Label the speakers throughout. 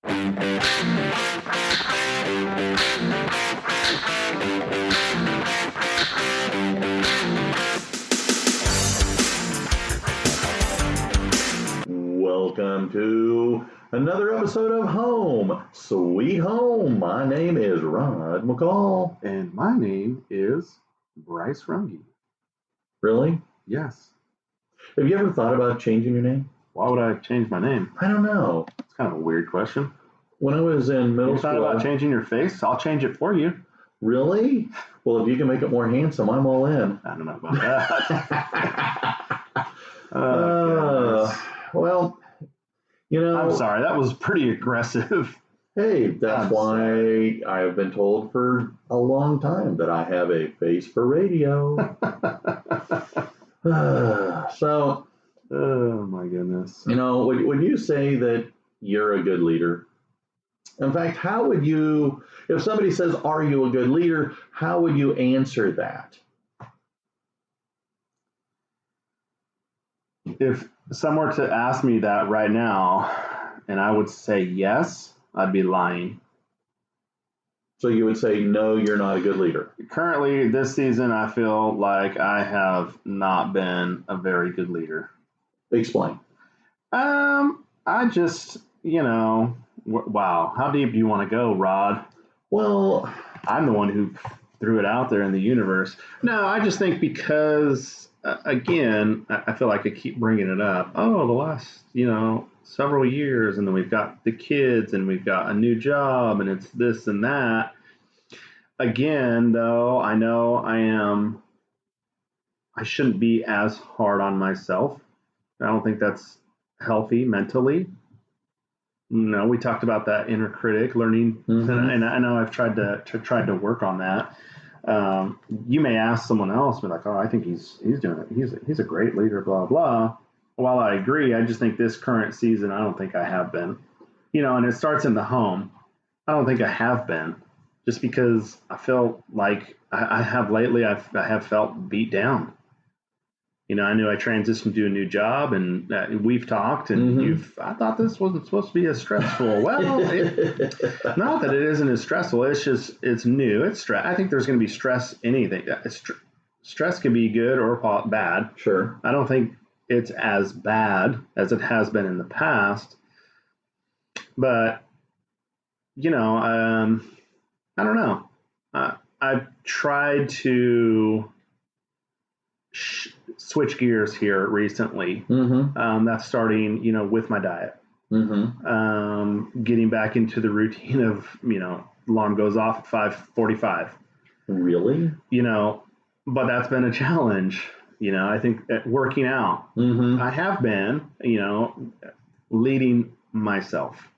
Speaker 1: Welcome to another episode of Home Sweet Home. My name is Rod McCall.
Speaker 2: And my name is Bryce Runge.
Speaker 1: Really?
Speaker 2: Yes.
Speaker 1: Have you ever thought about changing your name?
Speaker 2: Why would I change my name?
Speaker 1: I don't know.
Speaker 2: It's kind of a weird question.
Speaker 1: When I was in middle
Speaker 2: You thought
Speaker 1: school...
Speaker 2: about changing your face? I'll change it for you.
Speaker 1: Really? Well, if you can make it more handsome, I'm all in.
Speaker 2: I don't know about that.
Speaker 1: Well, you know...
Speaker 2: I'm sorry, that was pretty aggressive.
Speaker 1: Hey, that's why I've been told for a long time that I have a face for radio. So...
Speaker 2: Oh, my goodness.
Speaker 1: You know, would you say that you're a good leader? In fact, how would you, if somebody says, are you a good leader, how would you answer that?
Speaker 2: If someone were to ask me that right now, and I would say yes, I'd be lying.
Speaker 1: So you would say, no, you're not a good leader.
Speaker 2: Currently, this season, I feel like I have not been a very good leader.
Speaker 1: Explain.
Speaker 2: I just, wow. How deep do you want to go, Rod?
Speaker 1: Well,
Speaker 2: I'm the one who threw it out there in the universe. No, I just think because, again, I feel like I keep bringing it up. Oh, the last, several years, and then we've got the kids, and we've got a new job, and it's this and that. Again, though, I know I shouldn't be as hard on myself. I don't think that's healthy mentally. We talked about that inner critic, learning, and I know I've tried to work on that. You may ask someone else, be like, "Oh, I think he's doing it. He's a great leader." Blah blah. While I agree, I just think this current season, I don't think I have been. And it starts in the home. I don't think I have been, just because I feel like I have lately. I have felt beat down. I knew I transitioned to a new job, and we've talked, and I thought this wasn't supposed to be as stressful. Well, not that it isn't as stressful. It's new. It's stress. I think there's going to be stress. Anything. Stress can be good or bad.
Speaker 1: Sure.
Speaker 2: I don't think it's as bad as it has been in the past. But, I don't know. I've tried to switch gears here recently. That's starting, with my diet. Getting back into the routine of, alarm goes off at 5:45.
Speaker 1: Really?
Speaker 2: But that's been a challenge. I think working out. I have been, leading myself.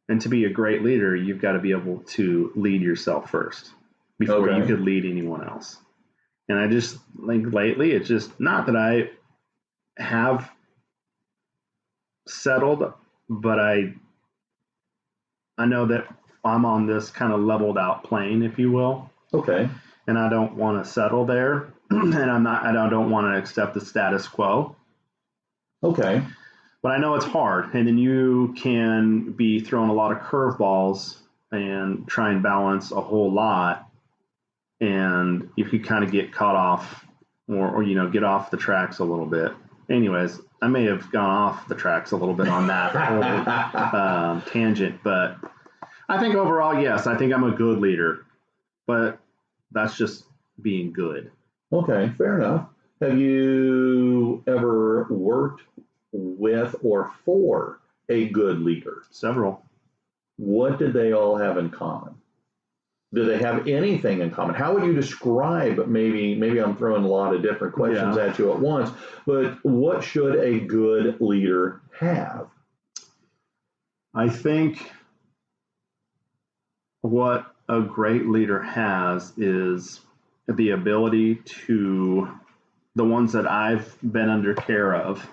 Speaker 2: And to be a great leader, you've got to be able to lead yourself first before you could lead anyone else. And I just think lately, it's just not that I have settled, but I know that I'm on this kind of leveled out plane, if you will.
Speaker 1: Okay.
Speaker 2: And I don't want to settle there, and I don't want to accept the status quo.
Speaker 1: Okay.
Speaker 2: But I know it's hard, and then you can be throwing a lot of curveballs and try and balance a whole lot. And if you kind of get caught off or get off the tracks a little bit. Anyways, I may have gone off the tracks a little bit on that whole tangent, but I think overall, yes, I think I'm a good leader, but that's just being good.
Speaker 1: Okay, fair enough. Have you ever worked with or for a good leader?
Speaker 2: Several.
Speaker 1: What did they all have in common? Do they have anything in common? How would you describe, maybe I'm throwing a lot of different questions at you at once, but what should a good leader have?
Speaker 2: I think what a great leader has is the ability to, the ones that I've been under care of,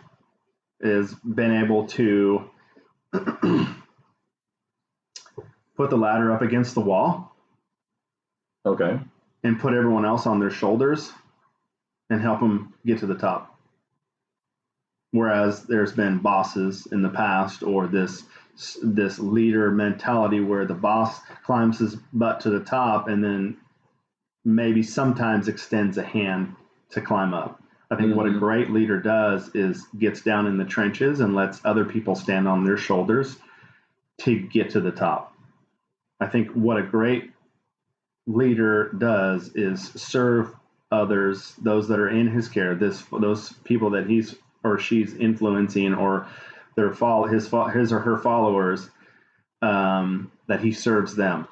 Speaker 2: is been able to put the ladder up against the wall.
Speaker 1: Okay.
Speaker 2: And put everyone else on their shoulders and help them get to the top. Whereas there's been bosses in the past or this this leader mentality where the boss climbs his butt to the top and then maybe sometimes extends a hand to climb up. I think what a great leader does is gets down in the trenches and lets other people stand on their shoulders to get to the top. I think what a great leader does is serve others, those that are in his care, those people that he's or she's influencing, or his or her followers, that he serves them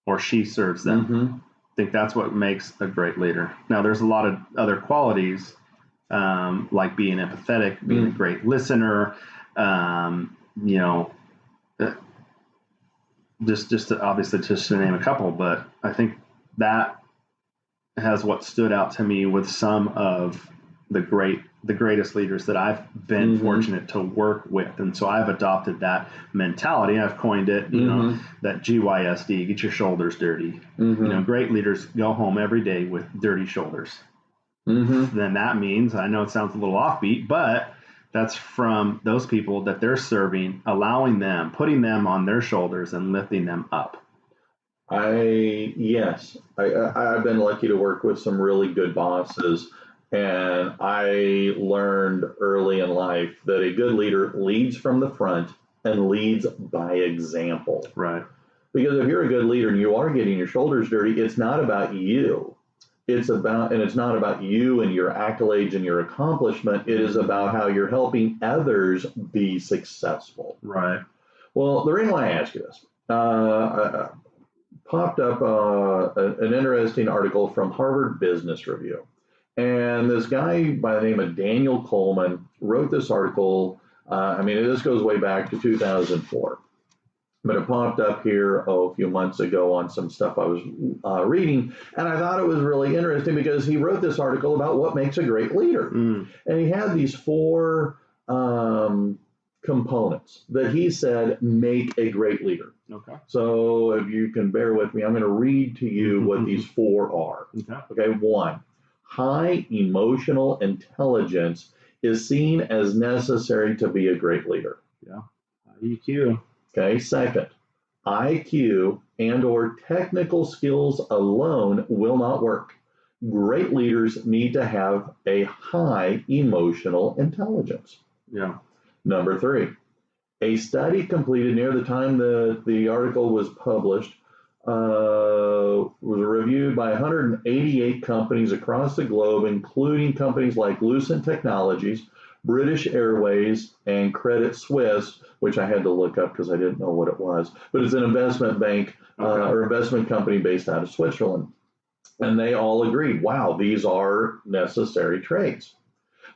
Speaker 2: or she serves them. I think that's what makes a great leader. Now, there's a lot of other qualities, like being empathetic, being a great listener, just to name a couple. But I think that has what stood out to me with some of the greatest leaders that I've been fortunate to work with. And so I've adopted that mentality. I've coined it, that GYSD, get your shoulders dirty. Great leaders go home every day with dirty shoulders. Then that means, I know it sounds a little offbeat, but that's from those people that they're serving, allowing them, putting them on their shoulders and lifting them up.
Speaker 1: I've been lucky to work with some really good bosses. And I learned early in life that a good leader leads from the front and leads by example.
Speaker 2: Right.
Speaker 1: Because if you're a good leader and you are getting your shoulders dirty, it's not about you. It's not about you and your accolades and your accomplishment. It is about how you're helping others be successful.
Speaker 2: Right.
Speaker 1: Well, the reason why I ask you this, popped up an interesting article from Harvard Business Review. And this guy by the name of Daniel Coleman wrote this article. This goes way back to 2004. But it popped up here a few months ago on some stuff I was reading. And I thought it was really interesting because he wrote this article about what makes a great leader. And he had these 4 components that he said make a great leader.
Speaker 2: Okay.
Speaker 1: So if you can bear with me, I'm going to read to you what these 4 are. Okay. 1. High emotional intelligence is seen as necessary to be a great leader.
Speaker 2: Yeah. EQ.
Speaker 1: Okay. 2nd, IQ and or technical skills alone will not work. Great leaders need to have a high emotional intelligence.
Speaker 2: Yeah.
Speaker 1: Number 3, a study completed near the time the article was published was reviewed by 188 companies across the globe, including companies like Lucent Technologies, British Airways, and Credit Suisse, which I had to look up because I didn't know what it was. But it's an investment bank or investment company based out of Switzerland. And they all agreed, wow, these are necessary traits.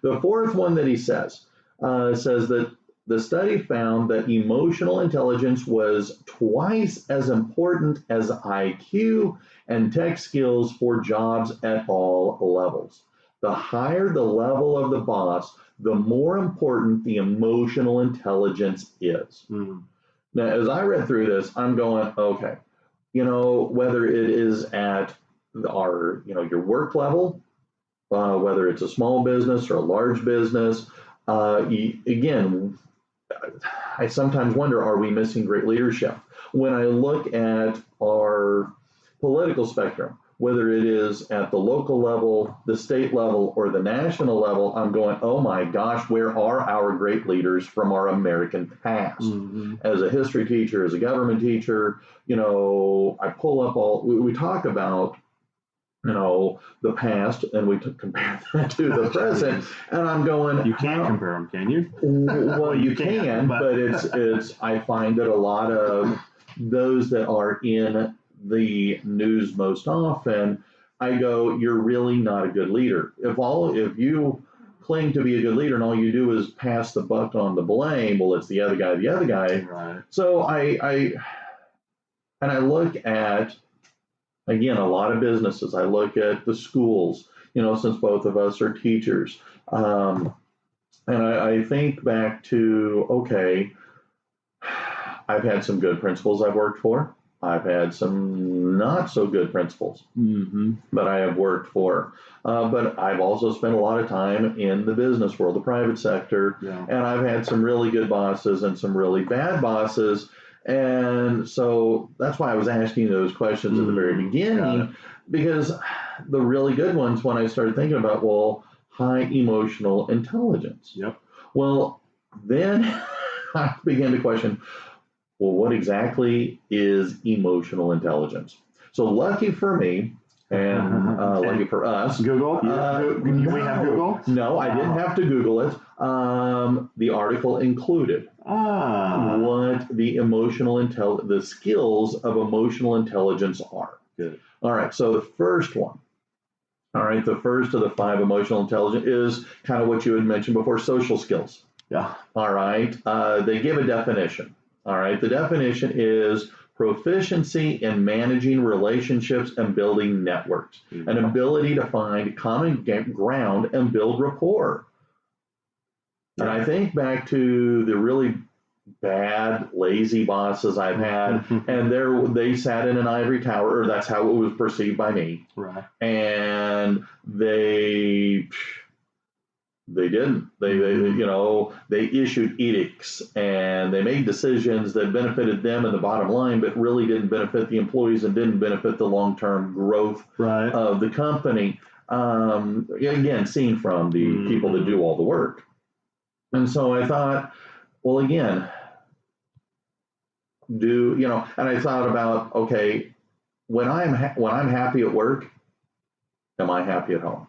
Speaker 1: The 4th one that he says that the study found that emotional intelligence was twice as important as IQ and tech skills for jobs at all levels. The higher the level of the boss, the more important the emotional intelligence is. Now, as I read through this, I'm going, okay, whether it is at your work level, whether it's a small business or a large business, again, I sometimes wonder, are we missing great leadership? When I look at our political spectrum, whether it is at the local level, the state level, or the national level, I'm going, oh my gosh, where are our great leaders from our American past? As a history teacher, as a government teacher, I pull up we talk about the past, and we compare that to the present, and I'm going,
Speaker 2: you can't compare them, can you?
Speaker 1: Well, you can, but it's I find that a lot of those that are in the news most often, I go, you're really not a good leader. If you claim to be a good leader and all you do is pass the buck on the blame, well, it's the other guy.
Speaker 2: Right.
Speaker 1: So I look at, again, a lot of businesses. I look at the schools, since both of us are teachers. And I think back to, okay, I've had some good principals I've worked for. I've had some not so good principals that I have worked for. But I've also spent a lot of time in the business world, the private sector, and I've had some really good bosses and some really bad bosses. And so that's why I was asking those questions at the very beginning, because the really good ones, when I started thinking about, well, high emotional intelligence.
Speaker 2: Yep.
Speaker 1: Well, then I began to question, well, what exactly is emotional intelligence? So lucky for me, and lucky for us.
Speaker 2: Google? We have Google?
Speaker 1: No, I didn't have to Google it. The article included what the the skills of emotional intelligence are.
Speaker 2: Good.
Speaker 1: All right, so the first one. All right, the first of the 5 emotional intelligence is kind of what you had mentioned before, social skills.
Speaker 2: Yeah.
Speaker 1: All right, they give a definition. All right, the definition is proficiency in managing relationships and building networks, an ability to find common ground and build rapport. And I think back to the really bad, lazy bosses I've had, and they sat in an ivory tower, or that's how it was perceived by me.
Speaker 2: Right.
Speaker 1: And they didn't. They issued edicts and they made decisions that benefited them in the bottom line, but really didn't benefit the employees and didn't benefit the long-term growth of the company. Again, seen from the people that do all the work. And so I thought, well, again, and I thought about, okay, when I'm happy at work, am I happy at home?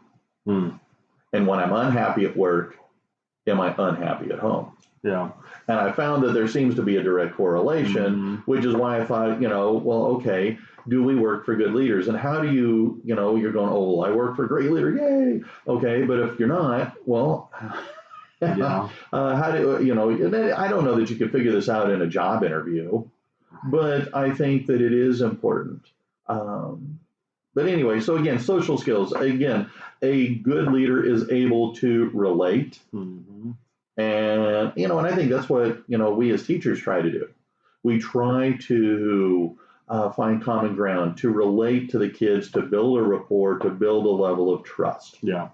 Speaker 1: And when I'm unhappy at work, am I unhappy at home?
Speaker 2: Yeah.
Speaker 1: And I found that there seems to be a direct correlation, which is why I thought, well, okay, do we work for good leaders? And how do you're going, oh, well, I work for a great leader, yay. Okay, but if you're not, well, how do I don't know that you can figure this out in a job interview, but I think that it is important. But anyway, so again, social skills. Again, a good leader is able to relate. And, and I think that's what, we as teachers try to do. We try to find common ground, to relate to the kids, to build a rapport, to build a level of trust.
Speaker 2: Yeah.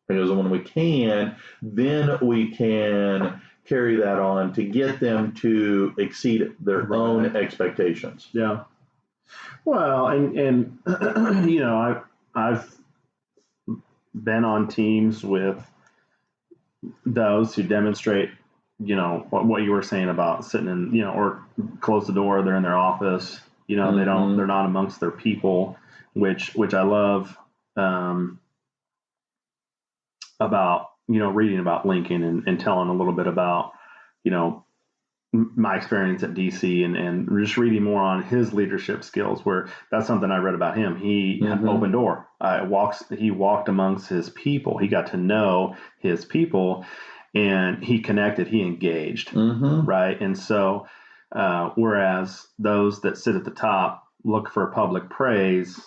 Speaker 1: Because when we can, then we can carry that on to get them to exceed their own expectations.
Speaker 2: Yeah. Well, and I've been on teams with those who demonstrate, what you were saying about sitting in, or close the door, they're in their office, they're not amongst their people, which I love, about, reading about Lincoln and telling a little bit about, my experience at DC and just reading more on his leadership skills, where that's something I read about him. He opened door. He walked amongst his people. He got to know his people, and he connected. He engaged, right? And so, whereas those that sit at the top look for public praise,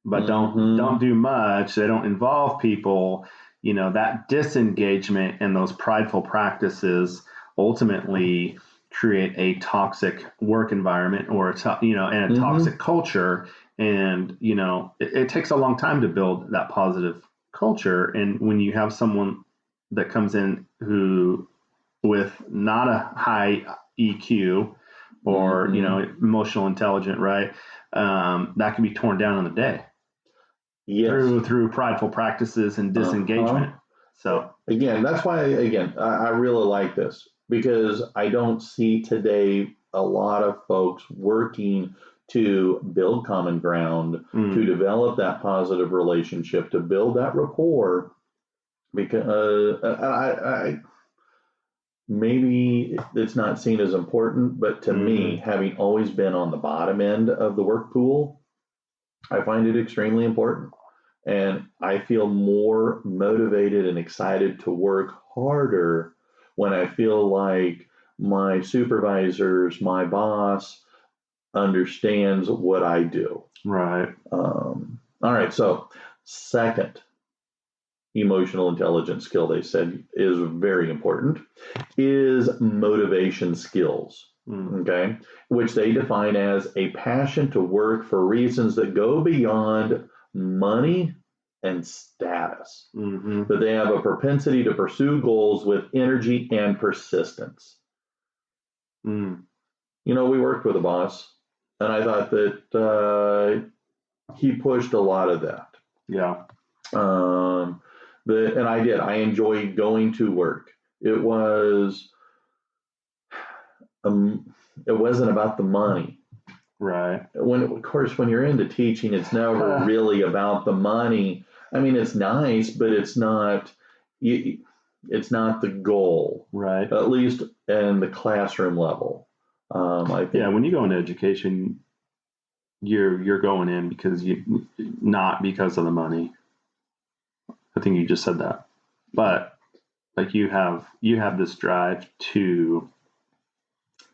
Speaker 2: but don't do much. They don't involve people. That disengagement and those prideful practices ultimately create a toxic work environment or a toxic culture. And, it takes a long time to build that positive culture. And when you have someone that comes in who with not a high EQ or, emotional intelligence, right, that can be torn down in a day. Yes. Through prideful practices and disengagement. So
Speaker 1: again, that's why I really like this, because I don't see today a lot of folks working to build common ground, to develop that positive relationship, to build that rapport. Because I maybe it's not seen as important, but to me, having always been on the bottom end of the work pool, I find it extremely important. And I feel more motivated and excited to work harder when I feel like my supervisors, my boss understands what I do.
Speaker 2: Right.
Speaker 1: All right. So, second emotional intelligence skill they said is very important is motivation skills. okay, which they define as a passion to work for reasons that go beyond money and status. That they have a propensity to pursue goals with energy and persistence. You know, we worked with a boss, and I thought that he pushed a lot of that.
Speaker 2: Yeah.
Speaker 1: And I did. I enjoyed going to work. It was, it wasn't about the money.
Speaker 2: Right.
Speaker 1: Of course, when you're into teaching, it's never really about the money. I mean, it's nice, but it's not the goal.
Speaker 2: Right.
Speaker 1: At least in the classroom level. I think.
Speaker 2: Yeah. When you go into education, you're going in because not because of the money. I think you just said that, but like you have this drive to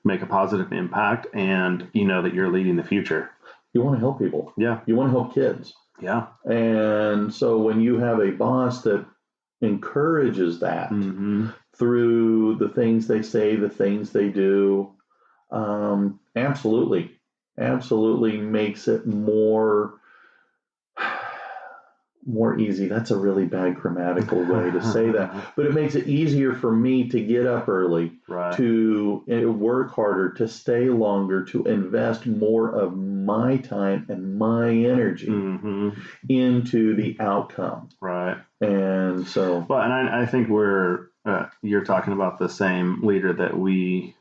Speaker 2: make a positive impact, and you know that you're leading the future.
Speaker 1: You want to help people.
Speaker 2: Yeah.
Speaker 1: You want to help kids.
Speaker 2: Yeah.
Speaker 1: And so when you have a boss that encourages that through the things they say, the things they do, absolutely makes it more easy. That's a really bad grammatical way to say that, but it makes it easier for me to get up early, to work harder, to stay longer, to invest more of my time and my energy into the outcome.
Speaker 2: Right.
Speaker 1: And so,
Speaker 2: well, and I think you're talking about the same leader that we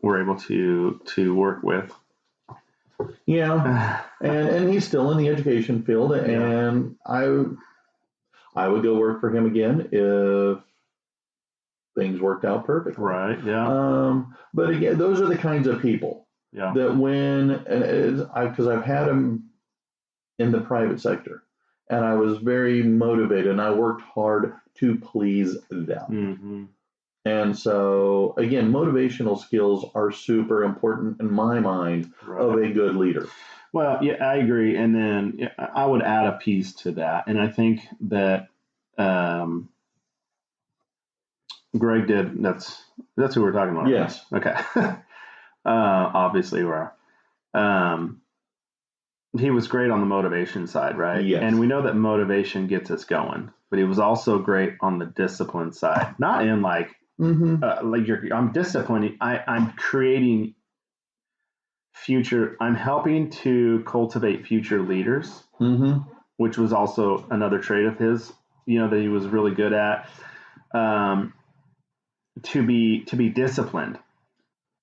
Speaker 2: were able to work with.
Speaker 1: Yeah, and he's still in the education field, and I would go work for him again if things worked out perfectly.
Speaker 2: Right. Yeah.
Speaker 1: But again, those are the kinds of people that because I've had them in the private sector, and I was very motivated, and I worked hard to please them. And so, again, motivational skills are super important in my mind of a good leader.
Speaker 2: Well, yeah, I agree. And then I would add a piece to that. And I think that Greg did, that's who we're talking about.
Speaker 1: Yes.
Speaker 2: Right? Okay. Obviously, he was great on the motivation side, right?
Speaker 1: Yes.
Speaker 2: And we know that motivation gets us going, but he was also great on the discipline side. Not in like I'm disciplining. I'm creating future. I'm helping to cultivate future leaders, which was also another trait of his. You know, that he was really good at. To be disciplined.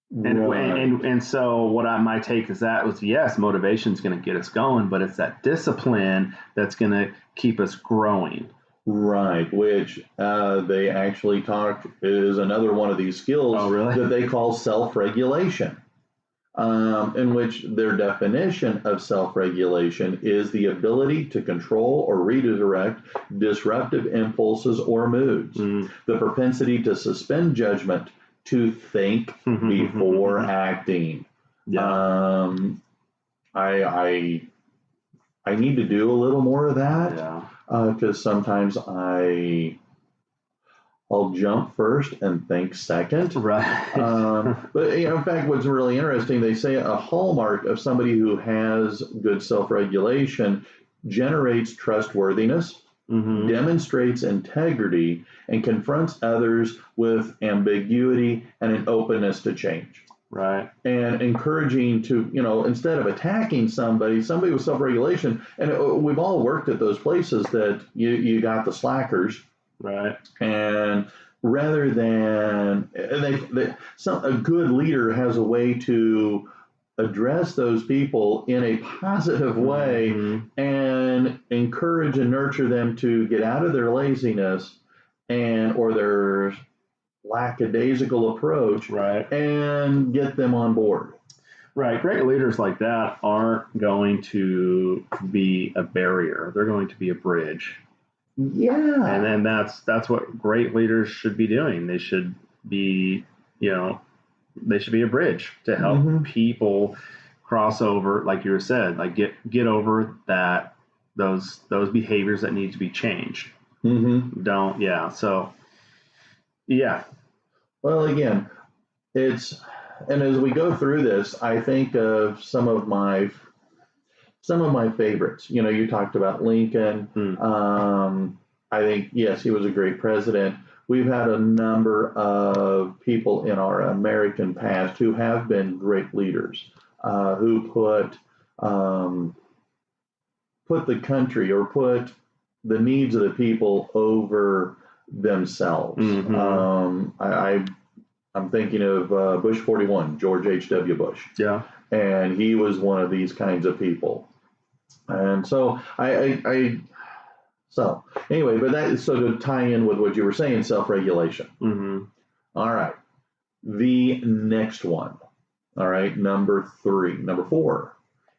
Speaker 2: And so my take is that was, yes, motivation is going to get us going, but it's that discipline that's going to keep us growing.
Speaker 1: Right, which they actually talk is another one of these skills that they call self-regulation, in which their definition of self-regulation is the ability to control or redirect disruptive impulses or moods, the propensity to suspend judgment, to think before acting. I need to do a little more of that because sometimes I'll jump first and think second.
Speaker 2: Right.
Speaker 1: But in fact, what's really interesting, they say a hallmark of somebody who has good self-regulation generates trustworthiness, demonstrates integrity, and confronts others with ambiguity and an openness to change.
Speaker 2: Right.
Speaker 1: And encouraging to, instead of attacking somebody with self-regulation, and we've all worked at those places that you got the slackers.
Speaker 2: Right.
Speaker 1: And rather than, a good leader has a way to address those people in a positive way and encourage and nurture them to get out of their laziness or their lackadaisical approach, and get them on board.
Speaker 2: Right. Great leaders like that aren't going to be a barrier. They're going to be a bridge.
Speaker 1: Yeah.
Speaker 2: And then that's what great leaders should be doing. They should be, they should be a bridge to help people cross over, like you said, like get over those behaviors that need to be changed. So, yeah.
Speaker 1: Well, again, it's and as we go through this, I think of some of my favorites. You know, you talked about Lincoln. I think, yes, he was a great president. We've had a number of people in our American past who have been great leaders, who put the country or put the needs of the people over themselves. I'm thinking of Bush 41, George H.W. Bush.
Speaker 2: Yeah.
Speaker 1: And he was one of these kinds of people. And so so anyway, but that is sort of tie in with what you were saying, self-regulation. All right. The next one. All right. Number 4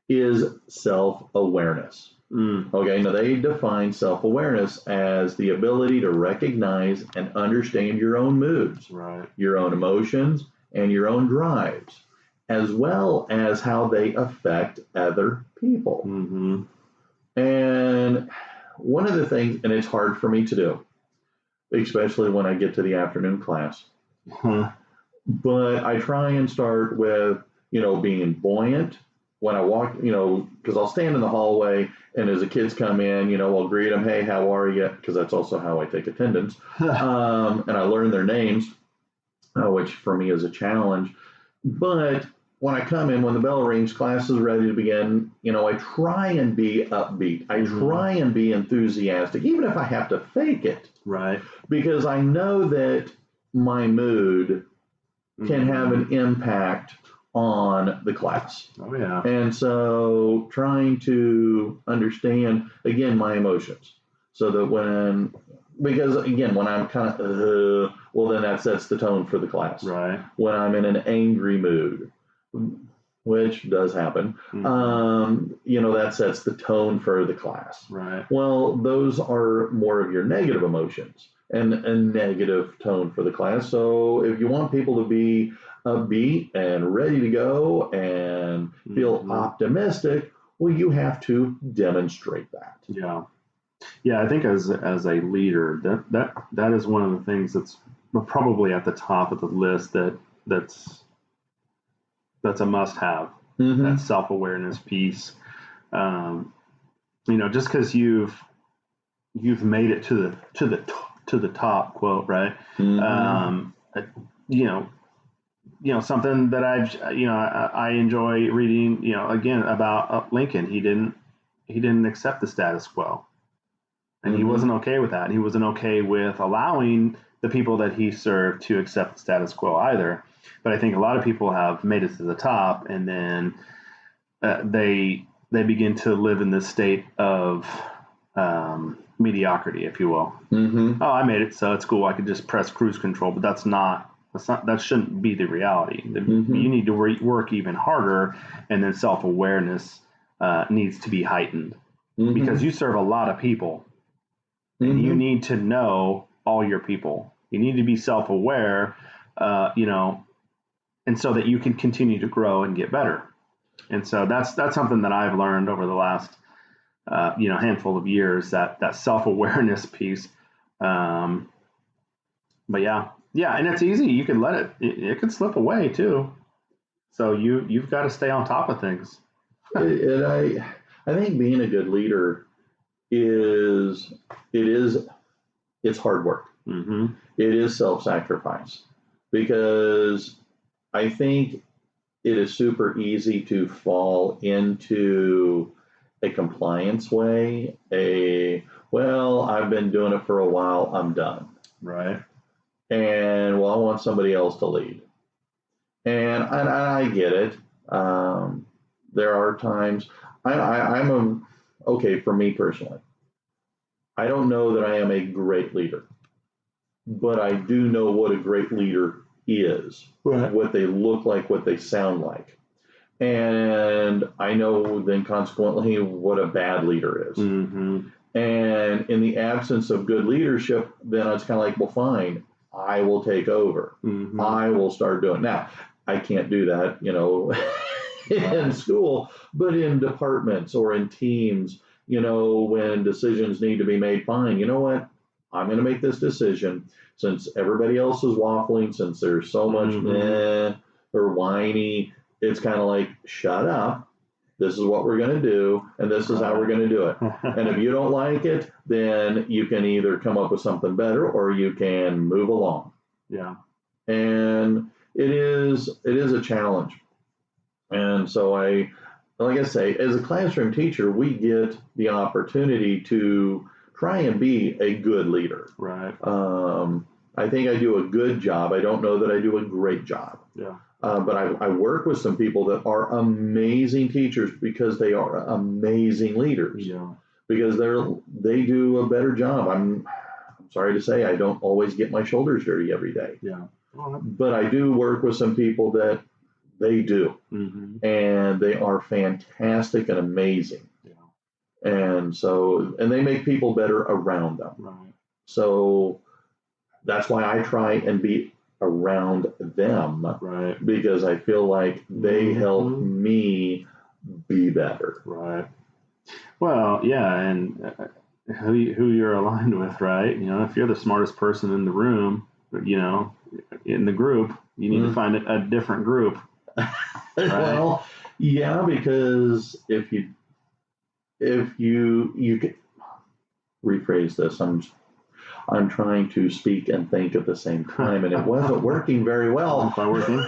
Speaker 1: is self-awareness. Okay. Now they define self-awareness as the ability to recognize and understand your own moods, your own emotions, and your own drives, as well as how they affect other people. And one of the things, and it's hard for me to do, especially when I get to the afternoon class, but I try and start with, being buoyant when I walk, because I'll stand in the hallway, and as the kids come in, I'll greet them, hey, how are you? Because that's also how I take attendance. And I learn their names, which for me is a challenge. But when I come in, when the bell rings, class is ready to begin, I try and be upbeat. I try and be enthusiastic, even if I have to fake it. Because I know that my mood can have an impact on the class. And so trying to understand, again, my emotions. So that because again, when I'm kind of, well, then that sets the tone for the class. When I'm in an angry mood, which does happen, that sets the tone for the class. Well, those are more of your negative emotions and a negative tone for the class. So if you want people to be upbeat and ready to go and feel optimistic, well, you have to demonstrate that.
Speaker 2: I think as a leader, that is one of the things that's probably at the top of the list that's a must-have. That self-awareness piece. Just because you've made it to the top, quote, right? Something that I enjoy reading. Again, about Lincoln. He didn't accept the status quo, and he wasn't okay with that. He wasn't okay with allowing the people that he served to accept the status quo either. But I think a lot of people have made it to the top, and then they begin to live in this state of mediocrity, if you will. Oh, I made it, so it's cool. I could just press cruise control. But that shouldn't be the reality. You need to work even harder, and then self-awareness needs to be heightened because you serve a lot of people, and you need to know all your people. You need to be self-aware, and so that you can continue to grow and get better. And so that's something that I've learned over the last handful of years, that self-awareness piece. But and it's easy. You can let it can slip away too. So you've got to stay on top of things.
Speaker 1: And I think being a good leader it's hard work. It is self-sacrifice, because I think it is super easy to fall into a compliance way. I've been doing it for a while, I'm done. And I want somebody else to lead. And I get it. There are times for me personally, I don't know that I am a great leader, but I do know what a great leader is, what they look like, what they sound like. And I know then consequently what a bad leader is. And in the absence of good leadership, then it's kind of like, well, fine, I will take over. I will start doing it. Now, I can't do that, in school, but in departments or in teams, when decisions need to be made, fine, you know what? I'm going to make this decision. Since everybody else is waffling, since there's so much, or whiny. It's kind of like, shut up. This is what we're going to do, and this is how we're going to do it. And if you don't like it, then you can either come up with something better or you can move along.
Speaker 2: Yeah.
Speaker 1: And it is a challenge. And so like I say, as a classroom teacher, we get the opportunity to try and be a good leader.
Speaker 2: Right.
Speaker 1: I think I do a good job. I don't know that I do a great job.
Speaker 2: Yeah.
Speaker 1: But I work with some people that are amazing teachers because they are amazing leaders.
Speaker 2: Yeah.
Speaker 1: Because they do a better job. I'm sorry to say I don't always get my shoulders dirty every day.
Speaker 2: Yeah.
Speaker 1: But I do work with some people that they do.
Speaker 2: Mm-hmm.
Speaker 1: And they are fantastic and amazing.
Speaker 2: Yeah.
Speaker 1: And they make people better around them.
Speaker 2: Right.
Speaker 1: So that's why I try and be around them.
Speaker 2: Right.
Speaker 1: Because I feel like they help me be better.
Speaker 2: Right. Well, yeah, and who you're aligned with, right? You know, if you're the smartest person in the room, you know, in the group, you need to find a different group. Right?
Speaker 1: Well, yeah, because if you could rephrase this, I'm trying to speak and think at the same time, and it wasn't working very well.
Speaker 2: It's not working.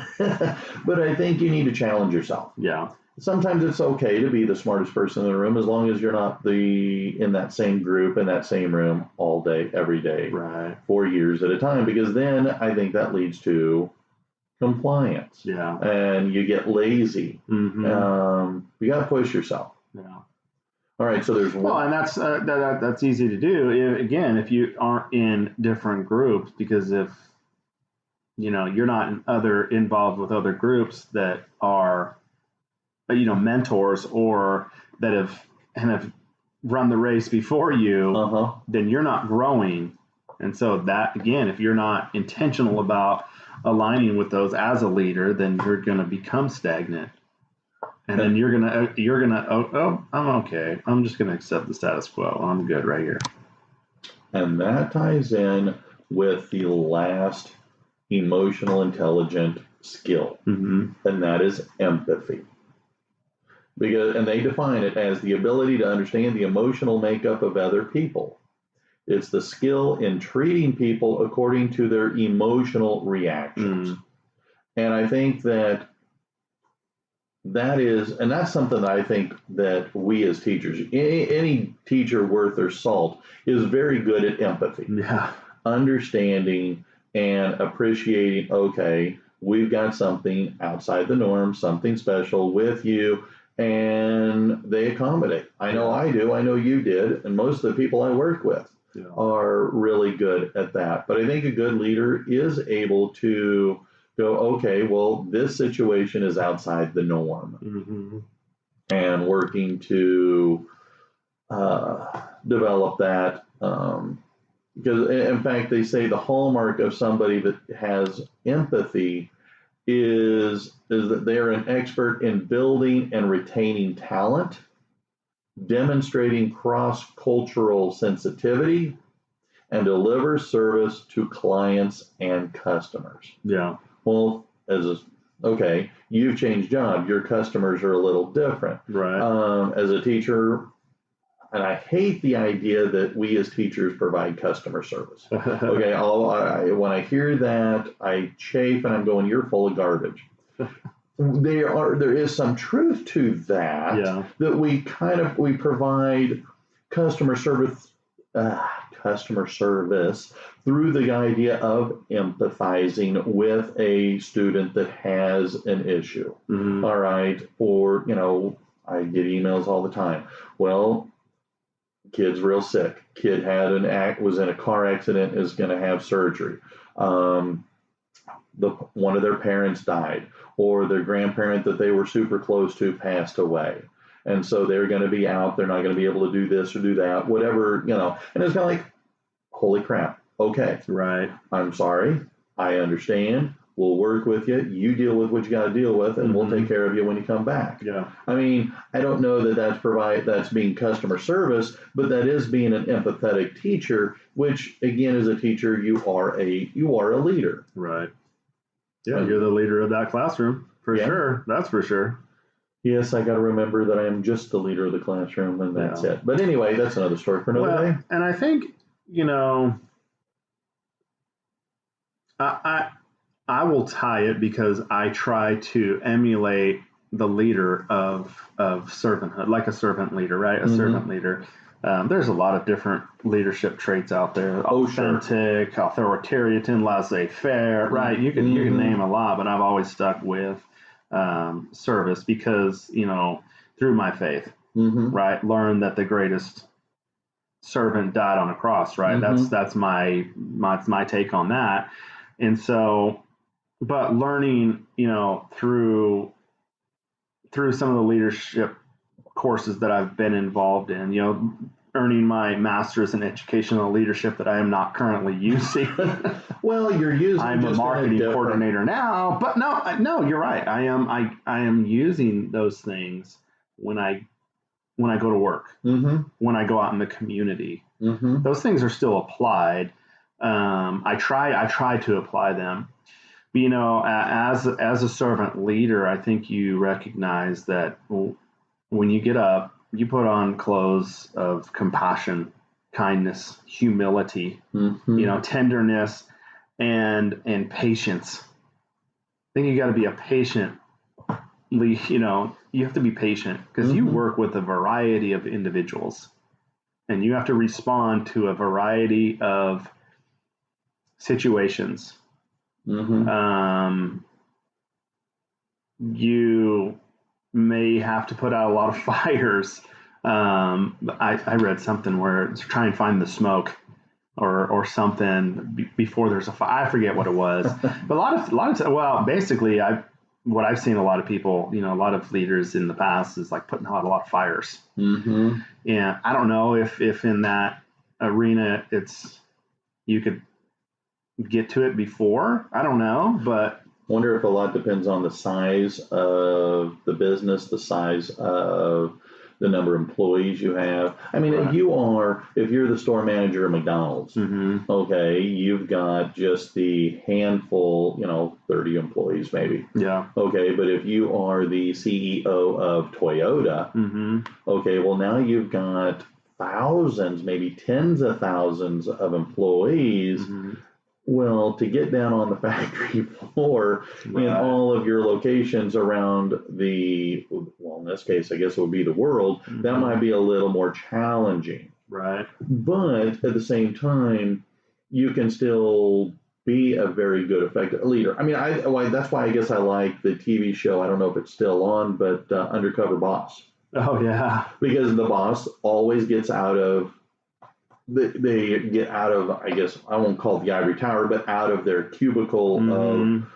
Speaker 1: But I think you need to challenge yourself.
Speaker 2: Yeah.
Speaker 1: Sometimes it's okay to be the smartest person in the room as long as you're not in that same group, in that same room all day, every day,
Speaker 2: right,
Speaker 1: for years at a time, because then I think that leads to compliance.
Speaker 2: Yeah.
Speaker 1: And you get lazy.
Speaker 2: Mm-hmm.
Speaker 1: You got to push yourself.
Speaker 2: Yeah.
Speaker 1: All right, so there's one.
Speaker 2: Well, and that's easy to do. If you aren't in different groups, because if you're not involved with other groups that are mentors or that have run the race before you, then you're not growing. And so that, again, if you're not intentional about aligning with those as a leader, then you're going to become stagnant. And then you're gonna I'm okay. I'm just gonna accept the status quo. I'm good right here. And that ties in with the last emotional intelligent skill, and that is empathy. And they define it as the ability to understand the emotional makeup of other people. It's the skill in treating people according to their emotional reactions. And I think that's something that I think that we as teachers, any teacher worth their salt, is very good at empathy. Yeah. Understanding and appreciating, okay, we've got something outside the norm, something special with you, and they accommodate. I know I do. I know you did. And most of the people I work with are really good at that. But I think a good leader is able to go, okay, well, this situation is outside the norm, and working to develop that. Because, in fact, they say the hallmark of somebody that has empathy is that they're an expert in building and retaining talent, demonstrating cross-cultural sensitivity, and deliver service to clients and customers. Yeah. Well, okay, you've changed job. Your customers are a little different. Right. As a teacher, and I hate the idea that we as teachers provide customer service. Okay, when I hear that, I chafe and I'm going, you're full of garbage. There is some truth to that, that we provide customer service through the idea of empathizing with a student that has an issue. All right. Or, I get emails all the time. Well, kid's real sick. Kid was in a car accident, is going to have surgery. One of their parents died, or their grandparent that they were super close to passed away. And so they're going to be out. They're not going to be able to do this or do that, whatever, And it's kind of like, holy crap. Okay. Right. I'm sorry. I understand. We'll work with you. You deal with what you got to deal with, and we'll take care of you when you come back. Yeah. I mean, I don't know that that's being customer service, but that is being an empathetic teacher, which, again, as a teacher, you are a leader. Right. Yeah, you're the leader of that classroom for sure. That's for sure.
Speaker 1: Yes, I got to remember that I am just the leader of the classroom, and that's it. But anyway, that's another story for another day.
Speaker 2: And I think, I will tie it because I try to emulate the leader of servanthood, like a servant leader, right? A servant leader. There's a lot of different leadership traits out there. Authentic, authoritarian, laissez-faire, right? You can name a lot, but I've always stuck with service because, through my faith, right? Learned that the greatest servant died on a cross, right? That's my take on that. And so, but learning, through some of the leadership courses that I've been involved in, earning my master's in educational leadership that I am not currently using.
Speaker 1: Well, you're using.
Speaker 2: I'm a marketing coordinator now, but no, you're right. I am using those things when I go to work, when I go out in the community. Those things are still applied. I try to apply them. But, as a servant leader, I think you recognize that when you get up, you put on clothes of compassion, kindness, humility, tenderness, and patience. I think you got to be a patient. You have to be patient because you work with a variety of individuals, and you have to respond to a variety of situations. You may have to put out a lot of fires. I read something where it's try and find the smoke or something before there's a fire. I forget what it was, but a lot of basically what I've seen a lot of people, a lot of leaders in the past is like putting out a lot of fires. And I don't know if in that arena you could get to it before. I don't know, but
Speaker 1: wonder if a lot depends on the size of the business, the size of the number of employees you have. I mean, if you're the store manager at McDonald's, okay, you've got just the handful, 30 employees maybe.
Speaker 2: Yeah.
Speaker 1: Okay, but if you are the CEO of Toyota, okay, well now you've got thousands, maybe tens of thousands of employees. Well, to get down on the factory floor in all of your locations around in this case, I guess it would be the world, that might be a little more challenging.
Speaker 2: Right.
Speaker 1: But at the same time, you can still be a very good, effective leader. I mean, that's why I guess I like the TV show. I don't know if it's still on, but Undercover Boss.
Speaker 2: Oh, yeah.
Speaker 1: Because the boss always gets out of they get out of, I guess, I won't call it the ivory tower, but out of their cubicle and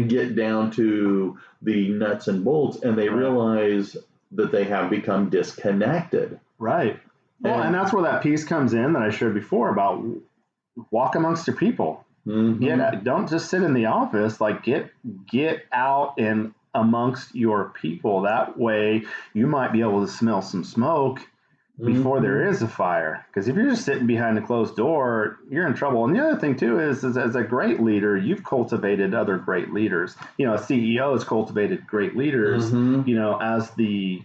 Speaker 1: get down to the nuts and bolts, and they realize that they have become disconnected.
Speaker 2: Right. Well, and that's where that piece comes in that I shared before about walk amongst your people. Don't just sit in the office. Like get out and amongst your people. That way, you might be able to smell some smoke before there is a fire. Because if you're just sitting behind a closed door, you're in trouble. And the other thing too is as a great leader, you've cultivated other great leaders. A CEO has cultivated great leaders. As the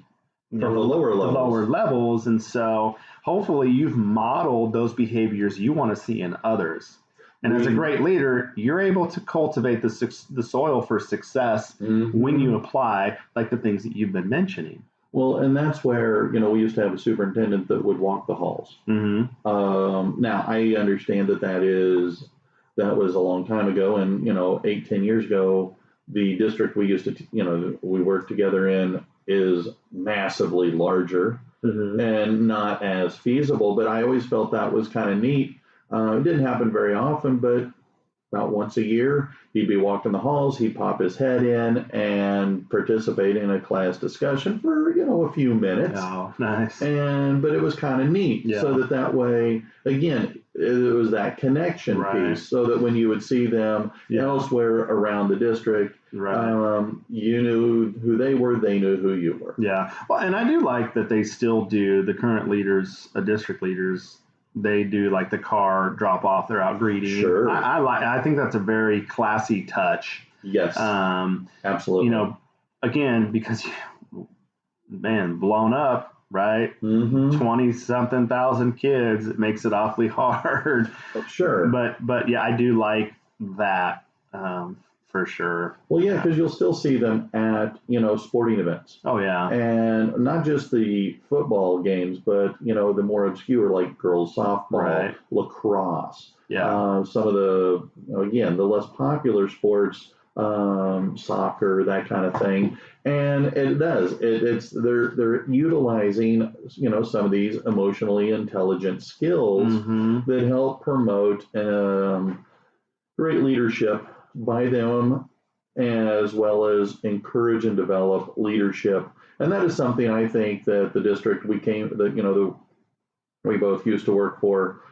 Speaker 1: lower
Speaker 2: levels, and so hopefully you've modeled those behaviors you want to see in others. And as a great leader, you're able to cultivate the soil for success when you apply like the things that you've been mentioning.
Speaker 1: Well, and that's where, we used to have a superintendent that would walk the halls. Now, I understand that was a long time ago. And, 8-10 years ago, the district we used to, we worked together in is massively larger and not as feasible. But I always felt that was kind of neat. It didn't happen very often, but about once a year, he'd be walking the halls, he'd pop his head in and participate in a class discussion for, a few minutes.
Speaker 2: Oh, nice.
Speaker 1: But it was kind of neat. Yeah. So that way, again, it was that connection piece, so that when you would see them elsewhere around the district, you knew who they were, they knew who you were.
Speaker 2: Yeah. Well, and I do like that they still do, the current leaders, district leaders, they do like the car drop off, they're out greeting.
Speaker 1: Sure.
Speaker 2: I think that's a very classy touch.
Speaker 1: Yes, absolutely.
Speaker 2: You know, again, because, man, blown up, right? 20-something thousand kids, it makes it awfully hard.
Speaker 1: Sure.
Speaker 2: But yeah, I do like that. For sure.
Speaker 1: Well, yeah, because you'll still see them at, sporting events.
Speaker 2: Oh, yeah.
Speaker 1: And not just the football games, but, the more obscure, like girls softball,
Speaker 2: right.
Speaker 1: lacrosse.
Speaker 2: Yeah.
Speaker 1: Some of the, again, the less popular sports, soccer, that kind of thing. And it does. They're utilizing, some of these emotionally intelligent skills that help promote great leadership by them, as well as encourage and develop leadership. And that is something I think that the district we both used to work for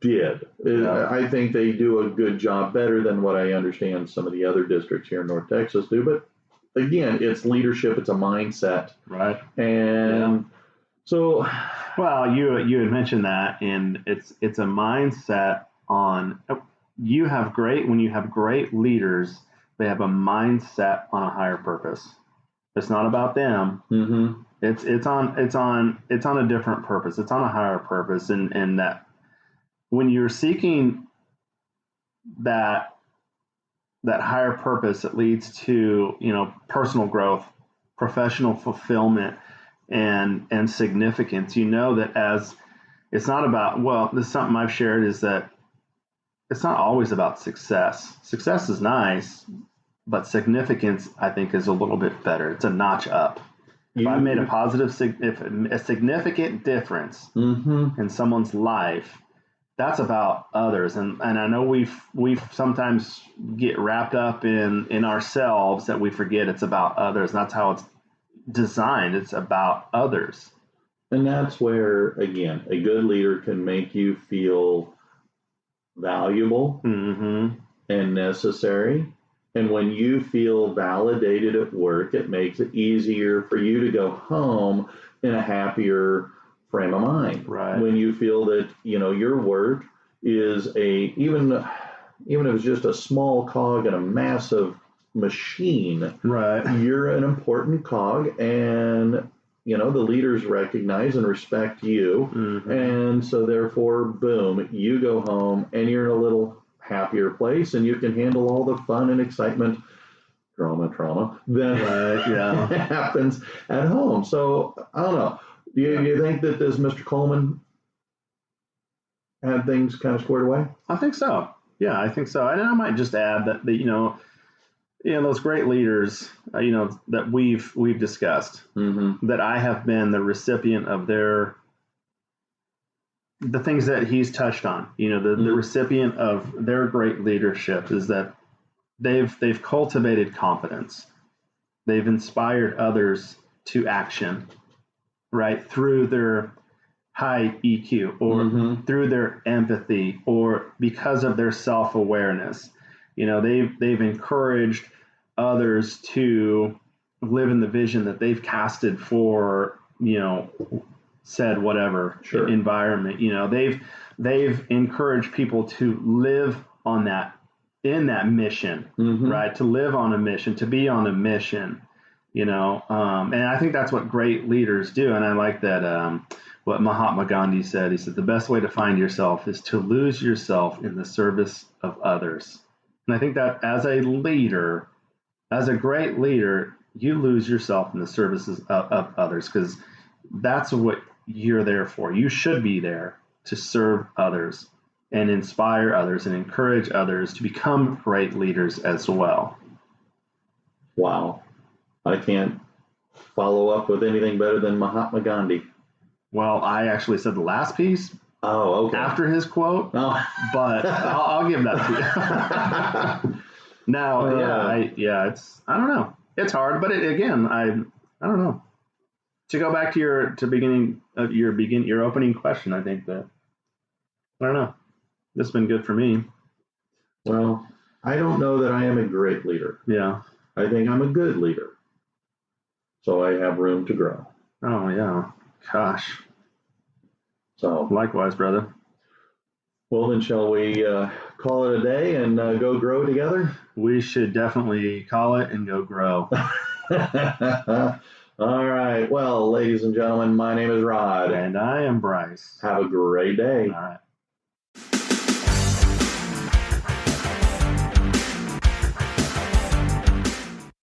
Speaker 1: did. Yeah. I think they do a good job, better than what I understand some of the other districts here in North Texas do. But again, it's leadership, it's a mindset.
Speaker 2: Right.
Speaker 1: And so,
Speaker 2: well, you had mentioned that, and it's a mindset on. When you have great leaders, they have a mindset on a higher purpose. It's not about them. It's on a different purpose. It's on a higher purpose, and that when you're seeking that higher purpose, it leads to personal growth, professional fulfillment, and significance. That as it's not about, this is something I've shared, is that it's not always about success. Success is nice, but significance, I think, is a little bit better. It's a notch up. If I made a significant difference in someone's life, that's about others. And I know we sometimes get wrapped up in ourselves that we forget it's about others. And that's how it's designed. It's about others.
Speaker 1: And that's where, again, a good leader can make you feel valuable and necessary. And when you feel validated at work, it makes it easier for you to go home in a happier frame of mind.
Speaker 2: Right.
Speaker 1: When you feel that, your work is even if it's just a small cog in a massive machine,
Speaker 2: right,
Speaker 1: you're an important cog, and the leaders recognize and respect you. And so therefore, boom, you go home and you're in a little happier place, and you can handle all the fun and excitement, trauma that happens at home. So I don't know. Do you think that this Mr. Coleman had things kind of squared away?
Speaker 2: I think so. Yeah, I think so. And I might just add that those great leaders, that we've discussed, that I have been the recipient of the things that he's touched on. The recipient of their great leadership is that they've cultivated confidence. They've inspired others to action, right, through their high EQ or through their empathy or because of their self-awareness. They've encouraged others to live in the vision that they've casted for, said whatever environment. They've encouraged people to live on that, in that mission, right? To live on a mission, to be on a mission, and I think that's what great leaders do. And I like that, what Mahatma Gandhi said. He said, the best way to find yourself is to lose yourself in the service of others. And I think that as a leader, as a great leader, you lose yourself in the services of others, because that's what you're there for. You should be there to serve others and inspire others and encourage others to become great leaders as well.
Speaker 1: Wow. I can't follow up with anything better than Mahatma Gandhi.
Speaker 2: Well, I actually said the last piece.
Speaker 1: Oh, okay.
Speaker 2: After his quote.
Speaker 1: Oh.
Speaker 2: But I'll give that to you. No, it's, I don't know. It's hard, but I don't know. To go back to your opening question, I think that, I don't know. This has been good for me.
Speaker 1: Well, I don't know that I am a great leader.
Speaker 2: Yeah.
Speaker 1: I think I'm a good leader. So I have room to grow.
Speaker 2: Oh, yeah. Gosh.
Speaker 1: So
Speaker 2: likewise, brother.
Speaker 1: Well, then shall we call it a day and go grow together?
Speaker 2: we should definitely call it and go grow.
Speaker 1: All right. Well, ladies and gentlemen, my name is Rod.
Speaker 2: And I am Bryce.
Speaker 1: Have a great day.
Speaker 2: All right.